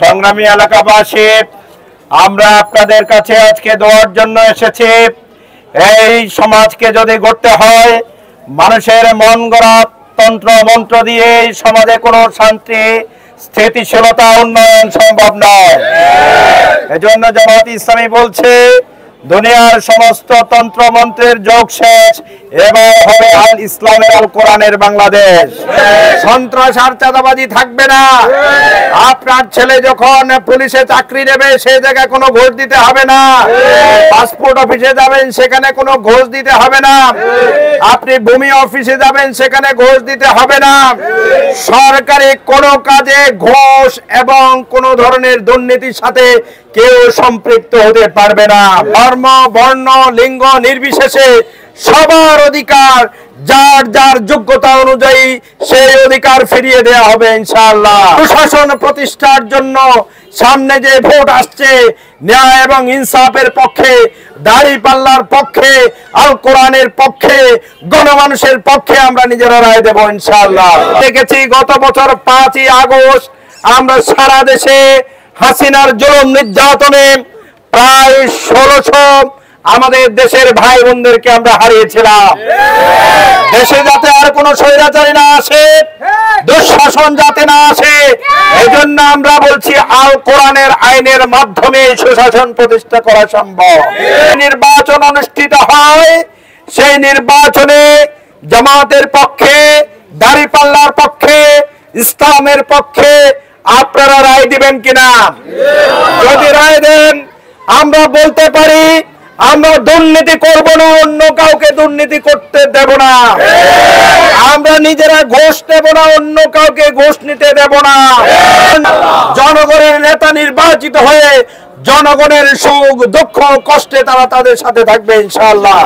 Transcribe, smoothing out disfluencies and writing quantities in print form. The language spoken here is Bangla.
সংগ্রামী এলাকাবাসী, আমরা আপনাদের কাছে আজকে দোয়ার জন্য এসেছি। এই সমাজকে যদি গড়তে হয়, মানুষের মন গড়া তন্ত্র মন্ত্র দিয়ে এই সমাজে কোনো শান্তি স্থিতিশীলতা উন্নয়ন সম্ভব নয়। এজন্য জামাত ইসলামী বলছে, দুনিয়ার সমস্ত তন্ত্র মন্ত্রের যোগ শেষ, এবার হবে আল ইসলামের আল কোরআনের বাংলাদেশ। সন্ত্রাস আর চাঁদাবাজি থাকবে না। আপনার ছেলে যখন পুলিশে চাকরি নেবে, সেই জায়গায় কোনো ঘুষ দিতে হবে না। পাসপোর্ট অফিসে যাবেন, সেখানে কোনো ঘুষ দিতে হবে না। আপনি ভূমি অফিসে যাবেন, সেখানে ঘুষ দিতে হবে না। সরকারি কোনো কাজে ঘুষ এবং কোনো ধরনের দুর্নীতির সাথে কেউ সম্পৃক্ত হতে পারবে না। ধর্ম, বর্ণ, লিঙ্গ নির্বিশেষে সবার অধিকার, যার যার যোগ্যতা অনুযায়ী সেই অধিকার ফিরিয়ে দেওয়া হবে ইনশাআল্লাহ। সুশাসন প্রতিষ্ঠার জন্য সামনে যে ভোট আসছে, ন্যায় এবং ইনসাফের পক্ষে, দাঁড়িপাল্লার পক্ষে, আল কোরআনের পক্ষে, গণমানুষের পক্ষে আমরা নিজেরা রায় দেব ইনশাআল্লাহ। দেখেছি গত বছর 5ই আগস্ট আমরা সারা দেশে হাসিনার জুলুম নির্যাতনে প্রায় 1600 আমাদের দেশের ভাই বোনদেরকে আমরা হারিয়েছিলাম। দেশে যাতে আর কোনো স্বৈরাচারী না আসে, দুঃশাসন যাতে না আসে, এই জন্য আমরা বলছি আল কোরআনের আইনের মাধ্যমে সুশাসন প্রতিষ্ঠা করা সম্ভব। নির্বাচন অনুষ্ঠিত হয়, সেই নির্বাচনে জামাতের পক্ষে, দাঁড়িপাল্লার পক্ষে, ইসলামের পক্ষে আপনারা রায় দিবেন কিনা? যদি রায় দেন, আমরা বলতে পারি আমরা দুর্নীতি করব না, অন্য কাউকে দুর্নীতি করতে দেব না। আমরা নিজেরা ঘুষ দেব না, অন্য কাউকে ঘুষ নিতে দেব না। জনগণের নেতা নির্বাচিত হয়ে জনগণের সুখ দুঃখ কষ্টে তারা তাদের সাথে থাকবে ইনশাআল্লাহ।